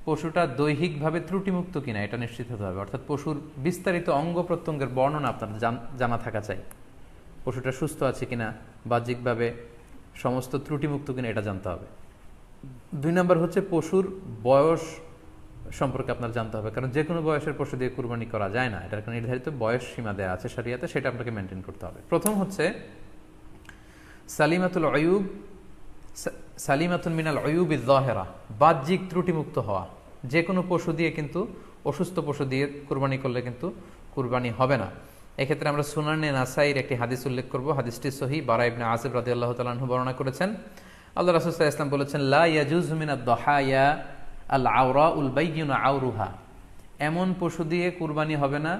পশুটা দৈহিকভাবে ত্রুটিমুক্ত কিনা এটা নিশ্চিত হতে হবে। অর্থাৎ পশুর বিস্তারিত অঙ্গ প্রত্যঙ্গের বর্ণনা আপনার জানা থাকা চাই। পশুটা সুস্থ আছে কিনা, বাহ্যিকভাবে সমস্ত ত্রুটিমুক্ত কিনা এটা জানতে হবে। 2 নম্বর হচ্ছে পশুর বয়স সম্পর্কে আপনার জানতে হবে, কারণ যে কোনো বয়সের পশু দিয়ে কুরবানি করা যায় না, এটার একটা নির্ধারিত বয়স সীমা দেওয়া আছে শরিয়াতে, সেটা আপনাকে মেনটেন করতে হবে। প্রথম হচ্ছে সালিমাতুল আয়ুব, সালিমাতুন মিনাল আয়ুবিজ যাহিরা, বাহ্যিক ত্রুটিমুক্ত হওয়া। যে কোনো পশু দিয়ে কিন্তু, অসুস্থ পশু দিয়ে কুরবানি করলে কিন্তু কুরবানি হবে না। এক্ষেত্রে আমরা সুনানে নাসাইর একটি হাদিস উল্লেখ করব। হাদিসটি সহিহ, বারা ইবনে আযিব রাদিয়াল্লাহু তাআলা আনহু বর্ণনা করেছেন। আল্লাহ রাসূল সাল্লাল্লাহু আলাইহি ওয়াসাল্লাম বলেছেন, লা ইয়াজুজু মিনাদ দাহায়া আল আওরাউল বাইয়িনু আওরুহা, এমন পশু দিয়ে কুরবানি হবে না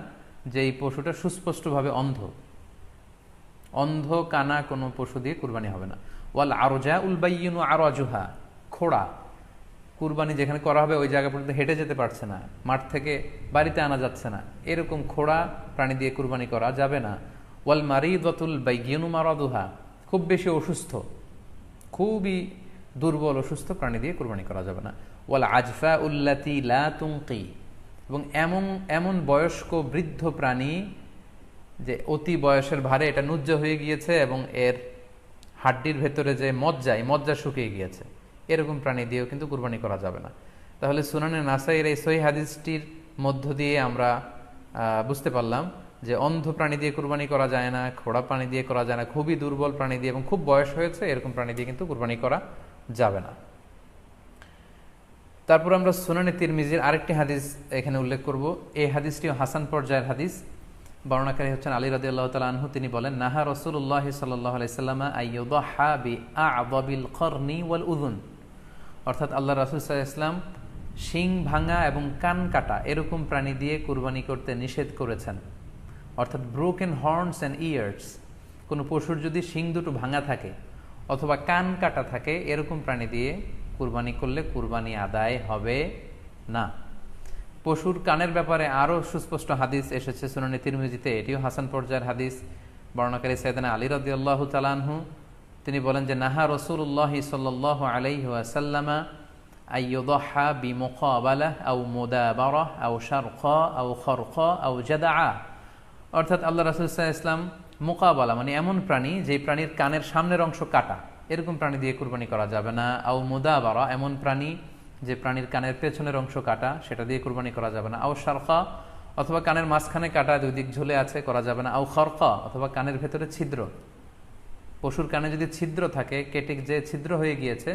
যে এই পশুটা সুস্পষ্টভাবে অন্ধ। অন্ধ কানা কোনো পশু দিয়ে কুরবানি হবে না। ওয়াল আরজাউল বাইয়িনু আরাজুহা, খোড়া, কুরবানি যেখানে করা হবে ওই জায়গা পর্যন্ত হেঁটে যেতে পারছে না, মাঠ থেকে বাড়িতে আনা যাচ্ছে না, এরকম খোড়া প্রাণী দিয়ে কুরবানি করা যাবে না। ওয়াল মারিদাতুল বাইয়িনু মারাদুহা, খুব বেশি অসুস্থ, খুবই দুর্বল অসুস্থ প্রাণী দিয়ে কুরবানি করা যাবে না। ওয়াল আজফা উল্লাতি লা তুনকি, এবং এমন বয়স্ক বৃদ্ধ প্রাণী যে অতি বয়সের ভারে এটা নুজ্জ হয়ে গিয়েছে এবং এর হাড্ডির ভেতরে যে মজ্জা শুকিয়ে গিয়েছে, এরকম প্রাণী দিয়েও কিন্তু কুরবানি করা যাবে না। তাহলে সুনানে নাসাইয়ের এই সহিহ হাদিসটির মধ্য দিয়ে আমরা বুঝতে পারলাম যে অন্ধ প্রাণী দিয়ে কুরবানি করা যায় না, খোড়া প্রাণী দিয়ে করা যায় না, খুবই দুর্বল প্রাণী দিয়ে এবং খুব বয়স হয়েছে এরকম প্রাণী দিয়ে কিন্তু কুরবানি করা যাবে না। তারপর আমরা সুনানে তিরমিজির আরেকটি হাদিস এখানে উল্লেখ করব। এই হাদিসটিও হাসান পর্যায়ের হাদিস। বর্ণনাকারী হচ্ছেন আলী রাদিয়াল্লাহু তাআলা আনহু। তিনি বলেন, নাহা রাসূলুল্লাহ সাল্লাল্লাহু আলাইহি ওয়াসাল্লাম আইয়ুদহা বিআ'যাবিল করনি ওয়াল উযুন, অর্থাৎ আল্লাহ রাসূল সাল্লাল্লাহু আলাইহি ওয়াসাল্লাম শিং ভাঙা এবং কান কাটা এরকম প্রাণী দিয়ে কুরবানি করতে নিষেধ করেছেন। অর্থাৎ ব্রোকেন হর্নস অ্যান্ড ইয়ার্স, কোনো পশুর যদি শিং দুটো ভাঙা থাকে অথবা কান কাটা থাকে এরকম প্রাণী দিয়ে কুরবানি করলে কুরবানি আদায় হবে না। পশুর কানের ব্যাপারে আরও সুস্পষ্ট হাদিস এসেছে সুনানে তিরমিজিতে, এটিও হাসান পর্যায়ের হাদিস। বর্ণনাকারী সাইয়েদনা আলী রাদিয়াল্লাহু তাআলা আনহু, তিনি বলেন যে নাহা রাসূলুল্লাহ সাল্লাল্লাহু আলাইহি ওয়াসাল্লাম আইয়ুদহা বিমুকাবালাহ আও মুদাবারাহ আও শারকা আও খারকা আও জাদআ, অর্থাৎ আল্লাহ রাসূল সাল্লাল্লাহু আলাইহি ওয়াসাল্লাম মুকাবালা মানে এমন প্রাণী যে প্রাণীর কানের সামনের অংশ কাটা, এরকম প্রাণী দিয়ে কুরবানি করা যাবে না। আও মুদাবারা, এমন প্রাণী যে প্রাণীর কানের পেছনের অংশ কাটা, সেটা দিয়ে কুরবানি করা যাবে না। আও শারকা, অথবা কানের মাঝখানে কাটা, দুই দিক ঝুলে আছে, করা যাবে না। আও খারকা, অথবা কানের ভেতরে ছিদ্র, পশুর কানে যদি ছিদ্র থাকে, কেটে যে ছিদ্র হয়ে গিয়েছে,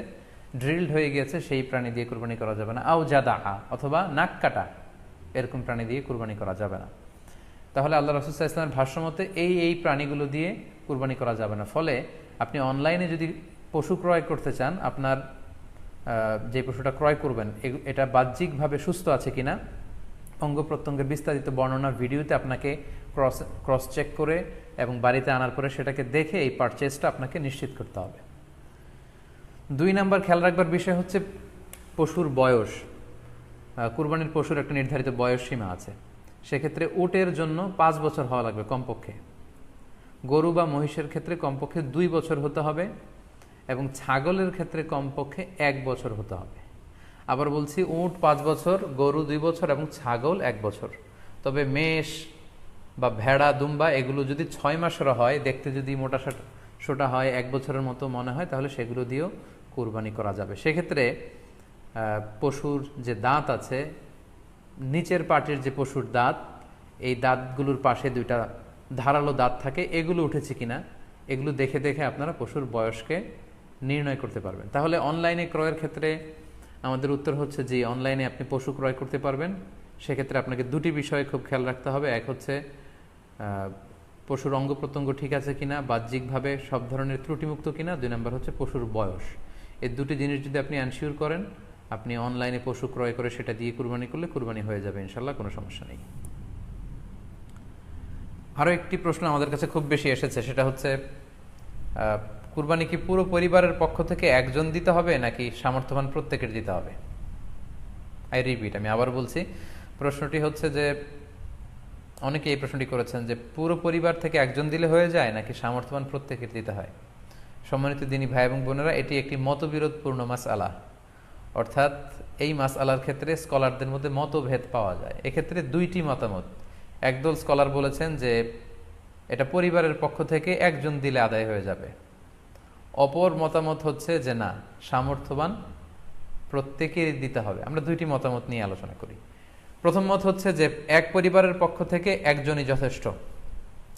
ড্রিলড হয়ে গিয়েছে, সেই প্রাণী দিয়ে কুরবানি করা যাবে না। আও জাদা, অথবা নাক কাটা, এরকম প্রাণী দিয়ে কুরবানি করা যাবে না। তাহলে আল্লাহ রাসূল সাল্লাল্লাহু আলাইহি ওয়াসাল্লামের ভাষ্যমতে এই প্রাণীগুলো দিয়ে কুরবানি করা যাবে না। ফলে আপনি অনলাইনে যদি পশু ক্রয় করতে চান, আপনার যে পশুটা ক্রয় করবেন এটা বাহ্যিকভাবে সুস্থ আছে কিনা, অঙ্গ প্রত্যঙ্গের বিস্তারিত বর্ণনা ভিডিওতে আপনাকে ক্রস চেক করে এবং বাড়িতে আনার পরে সেটাকে দেখে এই পারচেজটা আপনাকে নিশ্চিত করতে হবে। 2 নম্বর খেয়াল রাখবার বিষয় হচ্ছে পশুর বয়স। কুরবানির পশুর একটা নির্ধারিত বয়স সীমা আছে। সেক্ষেত্রে উটের জন্য 5 বছর হওয়া লাগবে কমপক্ষে, গরু বা মহিষের ক্ষেত্রে কমপক্ষে 2 বছর হতে হবে, এবং ছাগলের ক্ষেত্রে কমপক্ষে 1 বছর হতে হবে। আবার বলছি, উট 5 বছর, গরু 2 বছর এবং ছাগল 1 বছর। তবে মেষ বা ভেড়া, দুম্বা এগুলো যদি 6 মাসের হয়, দেখতে যদি মোটা সোটা হয়, 1 বছরের মতো মনে হয়, তাহলে সেগুলো দিয়েও কুরবানি করা যাবে। সেক্ষেত্রে পশুর যে দাঁত আছে, নিচের পাটের যে পশুর দাঁত, এই দাঁতগুলোর পাশে 2টা ধারালো দাঁত থাকে, এগুলো উঠেছে কিনা এগুলো দেখে দেখে আপনারা পশুর বয়সকে নির্ণয় করতে পারবেন। তাহলে অনলাইনে ক্রয়ের ক্ষেত্রে আমাদের উত্তর হচ্ছে যে অনলাইনে আপনি পশু ক্রয় করতে পারবেন। সেক্ষেত্রে আপনাকে 2টি বিষয়ে খুব খেয়াল রাখতে হবে। এক হচ্ছে পশুর অঙ্গ প্রত্যঙ্গ ঠিক আছে কিনা, বাহ্যিকভাবে সব ধরনের ত্রুটিমুক্ত কিনা। 2 নম্বর হচ্ছে পশুর বয়স। এই 2টি জিনিস যদি আপনি এনশিওর করেন, আপনি অনলাইনে পশু ক্রয় করে সেটা দিয়ে কুরবানি করলে কুরবানি হয়ে যাবে ইনশাল্লাহ, কোনো সমস্যা নেই। আরও একটি প্রশ্ন আমাদের কাছে খুব বেশি এসেছে, সেটা হচ্ছে কুরবানি কি পুরো পরিবারের পক্ষ থেকে একজন দিতে হবে নাকি সামর্থ্যবান প্রত্যেকের দিতে হবে? আই রিপিট, আমি আবার বলছি, প্রশ্নটি হচ্ছে যে অনেকে এই প্রশ্নটি করেছেন যে পুরো পরিবার থেকে একজন দিলে হয়ে যায় নাকি সামর্থ্যবান প্রত্যেকের দিতে হয়। সম্মানিত দিনী ভাই এবং বোনেরা, এটি একটি মতবিরোধপূর্ণ মাসআলা। অর্থাৎ এই মাসআলার ক্ষেত্রে স্কলারদের মধ্যে মতভেদ পাওয়া যায়। এক্ষেত্রে দুইটি মতামত। একদল স্কলার বলেছেন যে এটা পরিবারের পক্ষ থেকে একজন দিলে আদায় হয়ে যাবে। অপর মতামত হচ্ছে যে না, সামর্থ্যবান প্রত্যেকেরই দিতে হবে। আমরা দুইটি মতামত নিয়ে আলোচনা করি। প্রথম মত হচ্ছে যে এক পরিবারের পক্ষ থেকে একজনই যথেষ্ট।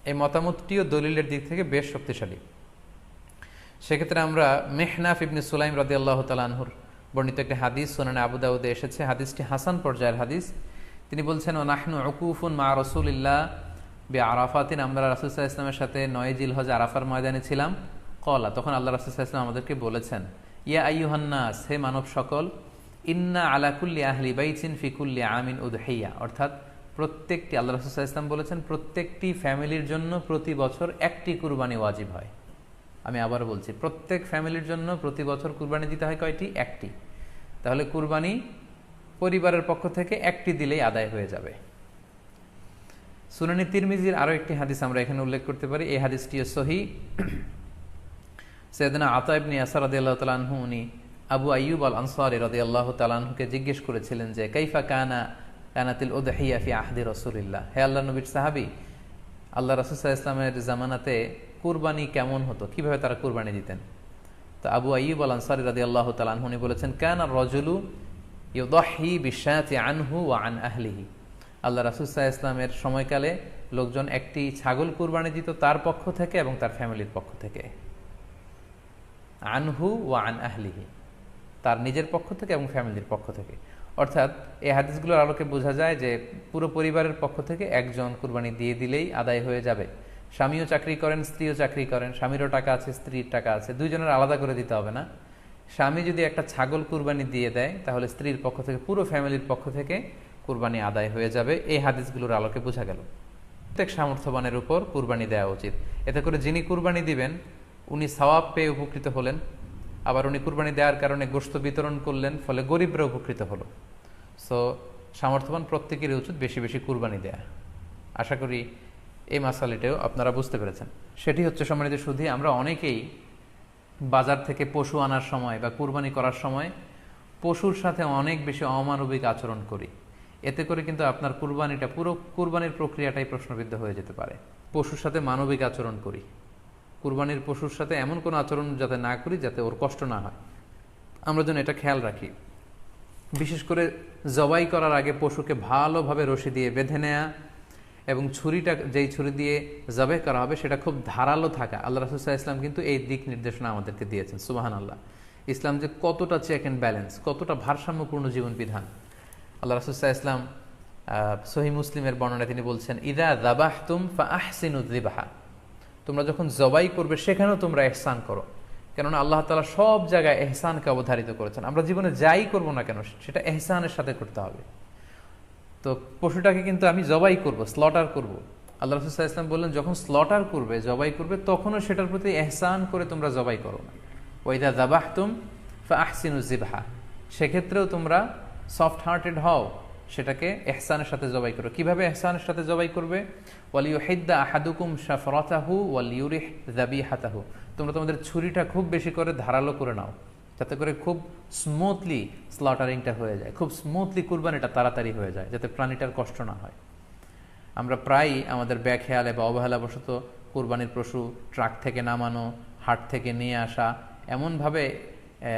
এই মতামতটিও দলিলের দিক থেকে বেশ শক্তিশালী। সেক্ষেত্রে আমরা মেহনাফ ইবনে সুলাইম রাদিয়াল্লাহু তাআলা আনহুর বর্ণিত একটি হাদিস সুনানে আবু দাউদে এসেছে। হাদিসটি হাসান পর্যায়ের হাদিস। তিনি বলছেন, ও নাহনু উকুফুন মা রাসূলিল্লাহ বিআরাফাতিন, আমরা রাসূল সাল্লাল্লাহু আলাইহি ওয়াসাল্লামের সাথে 9 জিলহজ আরাফার ময়দানে ছিলাম। ক্বালা, তখন আল্লাহ রাসূল সাল্লাল্লাহু আলাইহি ওয়াসাল্লাম আমাদেরকে বলেছেন, ইয়া আইয়ুহান নাস, হে মানব সকল, ইন্না আলা কুল্লি আহলি বাইতিন ফি কুল্লি আমিন উদহিয়া, অর্থাৎ প্রত্যেকটি, আল্লাহ রাসূল সাল্লাল্লাহু আলাইহি ওয়াসাল্লাম বলেছেন প্রত্যেকটি ফ্যামিলির জন্য প্রতি বছর একটি কুরবানি ওয়াজিব হয়। আমি আবার বলছি, প্রত্যেক ফ্যামিলির জন্য প্রতি বছর কুরবানি দিতে হয় কয়টি? একটি। তাহলে কুরবানি পরিবারের পক্ষ থেকে একটি দিলেই আদায় হয়ে যাবে। সুনানি তিরমিজির আরো একটি হাদিস আমরা এখানে উল্লেখ করতে পারি। এই হাদিসটিও সহিহ। সাইয়েদনা আতা ইবনে ইয়াসার রাদিয়াল্লাহু তাআলা আনহু, উনি আবু আইয়ুব আল আনসারী রাদিয়াল্লাহু তাআলা আনহুকে জিজ্ঞেস করেছিলেন যে কাইফা কানাতিল উদহিয়া ফি আহদি রাসূলিল্লাহ, হে আল্লাহর নবীর সাহাবী, আল্লাহ রাসূল সাল্লাল্লাহু আলাইহি ওয়াসাল্লামের জামানাতে কুরবানি কেমন হতো, কিভাবে তারা কুরবানি দিতেন? তো আবু আইয়ুব আল আনসারী রাদিয়াল্লাহু তাআলা আনহু বলেছেন, কানা রাজুলু ইউদাহি বিশাতি আনহু ওয়া আন আহলিহি, আল্লাহ রাসূল সাল্লাল্লাহু আলাইহি ওয়াসাল্লামের সময়কালে লোকজন একটি ছাগল কুরবানি দিত তার পক্ষ থেকে এবং তার ফ্যামিলির পক্ষ থেকে। আনহু ওয়া আন আহলিহি, তার নিজের পক্ষ থেকে এবং ফ্যামিলির পক্ষ থেকে। অর্থাৎ এই হাদিসগুলোর আলোকে বোঝা যায় যে পুরো পরিবারের পক্ষ থেকে একজন কুরবানি দিয়ে দিলেই আদায় হয়ে যাবে। স্বামীও চাকরি করেন, স্ত্রীও চাকরি করেন, স্বামীরও টাকা আছে, স্ত্রীর টাকা আছে, দুইজনের আলাদা করে দিতে হবে না। স্বামী যদি একটা ছাগল কুরবানি দিয়ে দেয় তাহলে স্ত্রীর পক্ষ থেকে, পুরো ফ্যামিলির পক্ষ থেকে কুরবানি আদায় হয়ে যাবে। এই হাদিসগুলোর আলোকে বোঝা গেল প্রত্যেক সামর্থ্যবানের উপর কুরবানি দেওয়া উচিত। এতে করে যিনি কুরবানি দিবেন উনি সওয়াব পেয়ে উপকৃত হলেন, আবার উনি কুরবানি দেওয়ার কারণে গোশত বিতরণ করলেন, ফলে গরিবরা উপকৃত হলো। সো সামর্থ্যবান প্রত্যেকেরই উচিত বেশি বেশি কুরবানি দেয়া। আশা করি এই মাসালাটাও আপনারা বুঝতে পেরেছেন। সেটি হচ্ছে, সম্মানিত সুধী, আমরা অনেকেই বাজার থেকে পশু আনার সময় বা কুরবানি করার সময় পশুর সাথে অনেক বেশি অমানবিক আচরণ করি। এতে করে কিন্তু আপনার কুরবানিটা, পুরো কুরবানির প্রক্রিয়াটাই প্রশ্নবিদ্ধ হয়ে যেতে পারে। পশুর সাথে মানবিক আচরণ করি, কুরবানির পশুর সাথে এমন কোনো আচরণ যাতে না করি যাতে ওর কষ্ট না হয়, আমরা যেন এটা খেয়াল রাখি। বিশেষ করে জবাই করার আগে পশুকে ভালোভাবে রশি দিয়ে বেঁধে নেয়া এবং ছুরিটা, যেই ছুরি দিয়ে জবাই করা হবে সেটা খুব ধারালো থাকা। আল্লাহ রাসূল সাল্লাল্লাহু আলাইহি ওয়াসাল্লাম কিন্তু এই দিক নির্দেশনা আমাদেরকে দিয়েছেন। সুবহানাল্লাহ, ইসলাম যে কতটা চেক অ্যান্ড ব্যালেন্স, কতটা ভারসাম্যপূর্ণ জীবন বিধান। আল্লাহ রাসূল সাল্লাল্লাহু আলাইহি ওয়াসাল্লাম সহিহ মুসলিমের বর্ণনায় তিনি বলছেন, ইযা যাবাহতুম ফাআহসিনুয যিবহা, তোমরা যখন জবাই করবে সেখানেও তোমরা ইহসান করো। কেননা আল্লাহ তাআলা সব জায়গায় ইহসানকে অবধারিত করেছেন। আমরা জীবনে যাই করব না কেন সেটা ইহসানের সাথে করতে হবে। তো পশুটাকে কিন্তু আমি জবাই করব, স্লটার করব, আল্লাহ রাসূল সাল্লাল্লাহু আলাইহি ওয়াসাল্লাম বললেন যখন স্লটার করবে, জবাই করবে, তখনও সেটার প্রতি ইহসান করে তোমরা জবাই করো না। ওয়া ইযা যাবাহতুম ফাআহসিনুয যিবহা, সেক্ষেত্রেও তোমরা সফট হার্টেড হও, সেটাকে ইহসানের সাথে জবাই করো। কিভাবে ইহসানের সাথে জবাই করবে? ওয়ালিউহিদ্দা আহাদুকুম শাফরাতাহু ওয়ালিউরিহ যাবিহাতাহু, তোমরা তোমাদের ছুরিটা খুব বেশি করে ধারালো করে নাও, যাতে করে খুব স্মুথলি স্লটারিংটা হয়ে যায়, খুব স্মুথলি কুরবানিটা তাড়াতাড়ি হয়ে যায়, যাতে প্রাণীটার কষ্ট না হয়। আমরা প্রায়ই আমাদের বেখেয়ালে বা অবহেলাবশত কুরবানির পশু ট্রাক থেকে নামানো, হাট থেকে নিয়ে আসা, এমনভাবে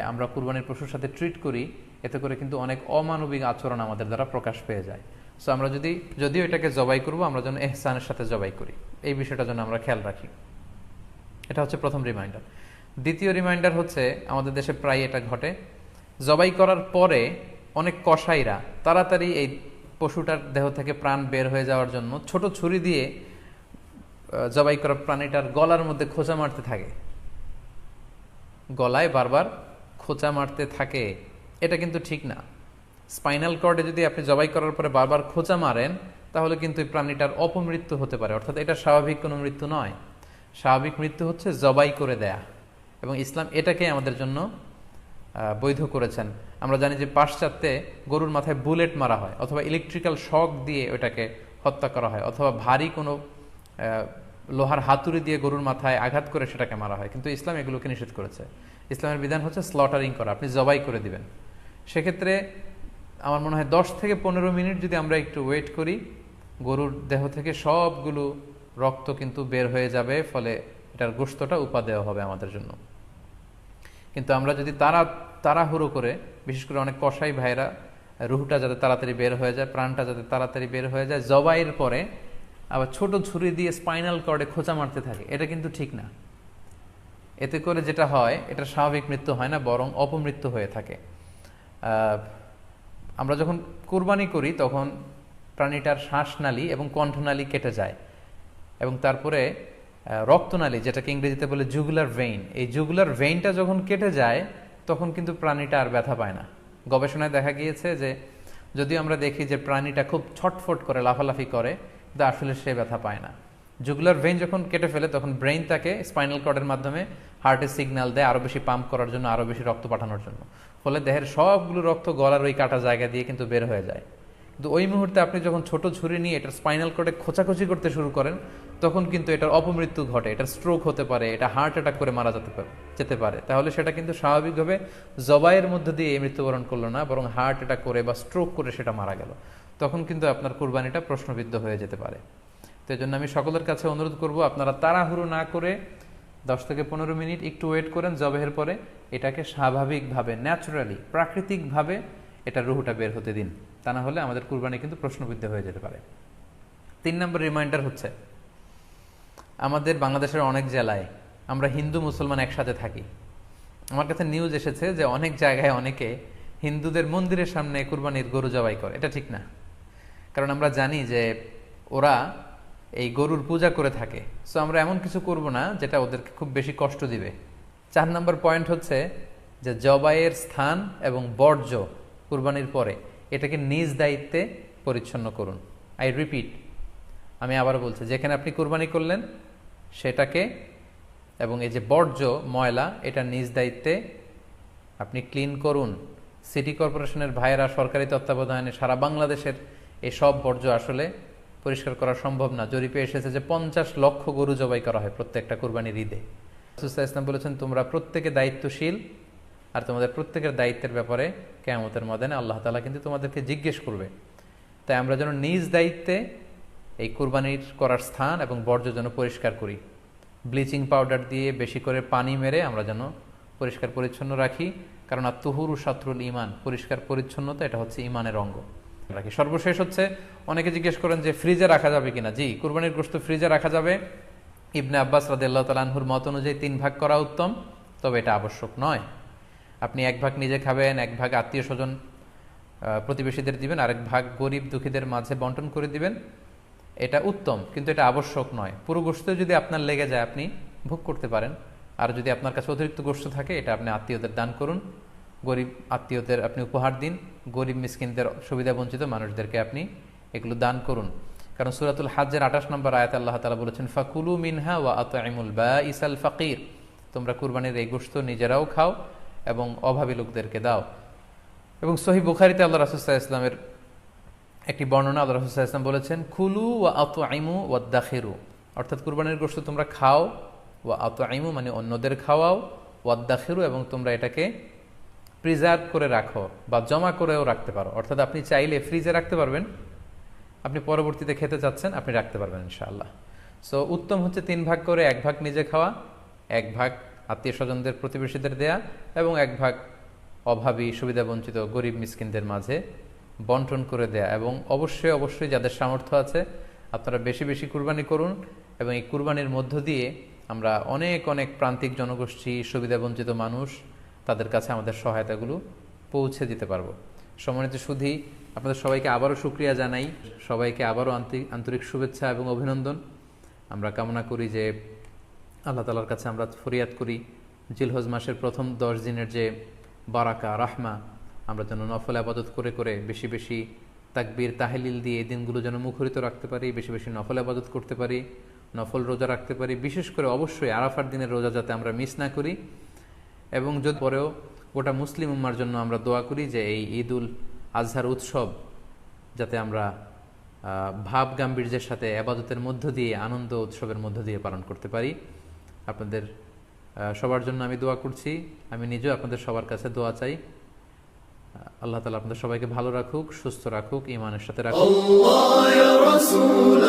আমরা কুরবানির পশুর সাথে ট্রিট করি, এতে করে কিন্তু অনেক অমানবিক আচরণ আমাদের দ্বারা প্রকাশ পেয়ে যায়। সো আমরা যদিও এটাকে জবাই করব, আমরা যেন ইহসানের সাথে জবাই করি, এই বিষয়টা যেন আমরা খেয়াল রাখি। এটা হচ্ছে প্রথম রিমাইন্ডার। দ্বিতীয় রিমাইন্ডার হচ্ছে, আমাদের দেশে প্রায় এটা ঘটে, জবাই করার পরে অনেক কসাইরা তাড়াতাড়ি এই পশুটার দেহ থেকে প্রাণ বের হয়ে যাওয়ার জন্য ছোট ছুরি দিয়ে জবাই করা প্রাণীটার গলার মধ্যে খোঁচা মারতে থাকে, গলায় বারবার খোঁচা মারতে থাকে। এটা কিন্তু ঠিক না। স্পাইনাল কর্ডে যদি আপনি জবাই করার পরে বারবার খোঁচা মারেন তাহলে কিন্তু এই প্রাণীটার অপমৃত্যু হতে পারে, অর্থাৎ এটা স্বাভাবিক কোনো মৃত্যু নয়। স্বাভাবিক মৃত্যু হচ্ছে জবাই করে দেয়া, এবং ইসলাম এটাকে আমাদের জন্য বৈধ করেছেন। আমরা জানি যে পাশ্চাত্যে গরুর মাথায় বুলেট মারা হয়, অথবা ইলেকট্রিক্যাল শক দিয়ে ওটাকে হত্যা করা হয়, অথবা ভারী কোনো লোহার হাতুড়ি দিয়ে গরুর মাথায় আঘাত করে সেটাকে মারা হয়। কিন্তু ইসলাম এগুলোকে নিষেধ করেছে। ইসলামের বিধান হচ্ছে স্লটারিং করা, আপনি জবাই করে দিবেন। সেক্ষেত্রে আমার মনে হয় 10 থেকে 15 মিনিট যদি আমরা একটু ওয়েট করি, গরুর দেহ থেকে সবগুলো রক্ত কিন্তু বের হয়ে যাবে, ফলে এটার গোশতটা উপাদেয় হবে আমাদের জন্য। কিন্তু আমরা যদি তাড়াহুড়ো করে, বিশেষ করে অনেক কসাই ভাইরা রুহটা যাতে তাড়াতাড়ি বের হয়ে যায়, প্রাণটা যাতে তাড়াতাড়ি বের হয়ে যায়, জবাইয়ের পরে আবার ছোট ছুরি দিয়ে স্পাইনাল কর্ডে খোঁচা মারতে থাকে, এটা কিন্তু ঠিক না। এতে করে যেটা হয়, এটা স্বাভাবিক মৃত্যু হয় না, বরং অপমৃত্যু হয়ে থাকে। আমরা যখন কুরবানি করি তখন প্রাণীটার শ্বাসনালী এবং কণ্ঠনালী কেটে যায়, এবং তারপরে রক্তনালী, যেটাকে ইংরেজিতে বলে জুগুলার ভেইন, এই জুগুলার ভেইনটা যখন কেটে যায় তখন কিন্তু প্রাণীটা আর ব্যথা পায় না। গবেষণায় দেখা গিয়েছে যে যদিও আমরা দেখি যে প্রাণীটা খুব ছটফট করে, লাফালাফি করে, কিন্তু আসলে সে ব্যথা পায় না। জুগুলার ভেইন যখন কেটে ফেলে তখন ব্রেইন তাকে স্পাইনাল কর্ডের মাধ্যমে হার্টে সিগন্যাল দেয় আরও বেশি পাম্প করার জন্য, আরও বেশি রক্ত পাঠানোর জন্য। ফলে দেহের সবগুলো রক্ত গলার ওই কাটা জায়গা দিয়ে কিন্তু বের হয়ে যায়। কিন্তু ওই মুহূর্তে আপনি যখন ছোট ছুরি নিয়ে এটার স্পাইনাল কর্ডে খোঁচাখুচি করতে শুরু করেন, তখন কিন্তু এটার অপমৃত্যু ঘটে, এটার স্ট্রোক হতে পারে, এটা হার্ট অ্যাটাক করে মারা যেতে পারে। তাহলে সেটা কিন্তু স্বাভাবিকভাবে জবাইয়ের মধ্যে দিয়ে মৃত্যুবরণ করলো না, বরং হার্ট অ্যাটাক করে বা স্ট্রোক করে সেটা মারা গেল। তখন কিন্তু আপনার কুরবানিটা প্রশ্নবিদ্ধ হয়ে যেতে পারে। তো এই জন্য আমি সকলের কাছে অনুরোধ করব, আপনারা তাড়াহুড়ো না করে 10 থেকে 15 মিনিট একটু ওয়েট করেন জবাহের পরে, এটাকে স্বাভাবিকভাবে, ন্যাচারালি, প্রাকৃতিকভাবে এটা রুহটা বের হতে দিন। তা না হলে আমাদের কুরবানি কিন্তু প্রশ্নবিদ্ধ হয়ে যেতে পারে। 3 নম্বর রিমাইন্ডার হচ্ছে, আমাদের বাংলাদেশের অনেক জেলায় আমরা হিন্দু মুসলমান একসাথে থাকি। আমার কাছে নিউজ এসেছে যে অনেক জায়গায় অনেকে হিন্দুদের মন্দিরের সামনে কুরবানির গরু জবাই করে। এটা ঠিক না, কারণ আমরা জানি যে ওরা এই গরুর পূজা করে থাকে। সো আমরা এমন কিছু করব না যেটা ওদেরকে খুব বেশি কষ্ট দিবে। 4 নম্বর পয়েন্ট হচ্ছে যে জবাইয়ের স্থান এবং বর্জ্য কুরবানির পরে এটাকে নিজ দায়িত্বে পরিচ্ছন্ন করুন। আই রিপিট, আমি আবার বলছি, যেখানে আপনি কুরবানি করলেন সেটাকে এবং এই যে বর্জ্য ময়লা, এটা নিজ দায়িত্বে আপনি ক্লিন করুন। সিটি কর্পোরেশনের ভাইয়েরা সরকারি তত্ত্বাবধানে সারা বাংলাদেশের এই সব বর্জ্য আসলে পরিষ্কার করা সম্ভব না। জরিপে এসেছে যে 50 লক্ষ গরু জবাই করা হয় প্রত্যেকটা কুরবানির ঈদে। রাসূলুল্লাহ ইসলাম বলেছেন, তোমরা প্রত্যেকে দায়িত্বশীল, আর তোমাদের প্রত্যেকের দায়িত্বের ব্যাপারে কিয়ামতের ময়দানে আল্লাহ তাআলা কিন্তু তোমাদেরকে জিজ্ঞেস করবে। তাই আমরা যেন নিজ দায়িত্বে এই কুরবানির করার স্থান এবং বর্জ্য যেন পরিষ্কার করি। ব্লিচিং পাউডার দিয়ে বেশি করে পানি মেরে আমরা যেন পরিষ্কার পরিচ্ছন্ন রাখি, কারণ আত-তুহুরু শাতরুল ঈমান, পরিষ্কার পরিচ্ছন্নতা এটা হচ্ছে ঈমানের অঙ্গ। রাখি। সর্বশেষ হচ্ছে, অনেকে জিজ্ঞেস করেন যে ফ্রিজে রাখা যাবে কিনা। জি, কুরবানির গোশত ফ্রিজে রাখা যাবে। ইবনে আব্বাস রাদিয়াল্লাহু তাআলা আনহুর মত অনুযায়ী 3 ভাগ করা উত্তম, তবে এটা আবশ্যক নয়। আপনি 1 ভাগ নিজে খাবেন, 1 ভাগ আত্মীয় স্বজন প্রতিবেশীদের দিবেন, আরেক ভাগ গরিব দুঃখীদের মাঝে বন্টন করে দিবেন, এটা উত্তম, কিন্তু এটা আবশ্যক নয়। পুরো গোশত যদি আপনার লেগে যায় আপনি ভোগ করতে পারেন, আর যদি আপনার কাছে অতিরিক্ত গোশত থাকে এটা আপনি আত্মীয়দের দান করুন, গরিব আত্মীয়দের আপনি উপহার দিন, গরিব মিসকিনদের, সুবিধা বঞ্চিত মানুষদেরকে আপনি এগুলো দান করুন। কারণ সূরাতুল হজ্জের 28 নম্বর আয়াতে আল্লাহ তাআলা বলেছেন, ফাকুলু মিনহা ওয়া আত'ইমুল বাঈসাল ফাকির, তোমরা কুরবানির এই গোশত নিজেরাও খাও এবং অভাবী লোকদেরকে দাও। এবং সহিহ বুখারীতে আল্লাহ রাসূল সাল্লাল্লাহু আলাইহি ওয়াসাল্লামের একটি বর্ণনা, আল্লাহ রাসূল সাল্লাল্লাহু আলাইহি ওয়াসাল্লাম বলেছেন, কুলু ওয়া আত'ইমু ওয়াদাখিরু, অর্থাৎ কুরবানির গোশত তোমরা খাও, ওয়া আত'ইমু মানে অন্যদের খাওয়াও, ওয়াদাখিরু এবং তোমরা এটাকে প্রিজার্ভ করে রাখো বা জমা করেও রাখতে পারো। অর্থাৎ আপনি চাইলে ফ্রিজে রাখতে পারবেন, আপনি পরবর্তীতে খেতে চাচ্ছেন আপনি রাখতে পারবেন ইনশাআল্লাহ। সো উত্তম হচ্ছে 3 ভাগ করে, 1 ভাগ নিজে খাওয়া, 1 ভাগ আত্মীয় স্বজনদের প্রতিবেশীদের দেয়া এবং 1 ভাগ অভাবী সুবিধা বঞ্চিত গরিব মিসকিনদের মাঝে বন্টন করে দেয়া। এবং অবশ্যই অবশ্যই যাদের সামর্থ্য আছে আপনারা বেশি বেশি কুরবানি করুন, এবং এই কুরবানির মধ্য দিয়ে আমরা অনেক অনেক প্রান্তিক জনগোষ্ঠী, সুবিধা বঞ্চিত মানুষ, তাদের কাছে আমাদের সহায়তাগুলো পৌঁছে দিতে পারবো। সম্মানিত সুধী, আপনাদের সবাইকে আবারও শুকরিয়া জানাই, সবাইকে আবারও আন্তরিক শুভেচ্ছা এবং অভিনন্দন। আমরা কামনা করি যে আল্লাহ তাআলার কাছে আমরা ফরিয়াদ করি জিলহজ মাসের প্রথম 10 দিনের যে বারাকা, রাহমা, আমরা যেন নফল ইবাদত করে করে বেশি বেশি তাকবীর তাহলিল দিয়ে এই দিনগুলো যেন মুখরিত রাখতে পারি, বেশি বেশি নফল ইবাদত করতে পারি, নফল রোজা রাখতে পারি। বিশেষ করে অবশ্যই আরাফার দিনের রোজা যাতে আমরা মিস না করি, এবং যদি পরেও গোটা মুসলিম উম্মার জন্য আমরা দোয়া করি যে এই ঈদুল আজহার উৎসব যাতে আমরা ভাব গাম্ভীর্যের সাথে ইবাদতের মধ্য দিয়ে, আনন্দ উৎসবের মধ্য দিয়ে পালন করতে পারি। আপনাদের সবার জন্য আমি দোয়া করছি, আমি নিজেও আপনাদের সবার কাছে দোয়া চাই। আল্লাহ তাআলা আপনাদের সবাইকে ভালো রাখুক, সুস্থ রাখুক, ঈমানের সাথে রাখুক। الله يا رسول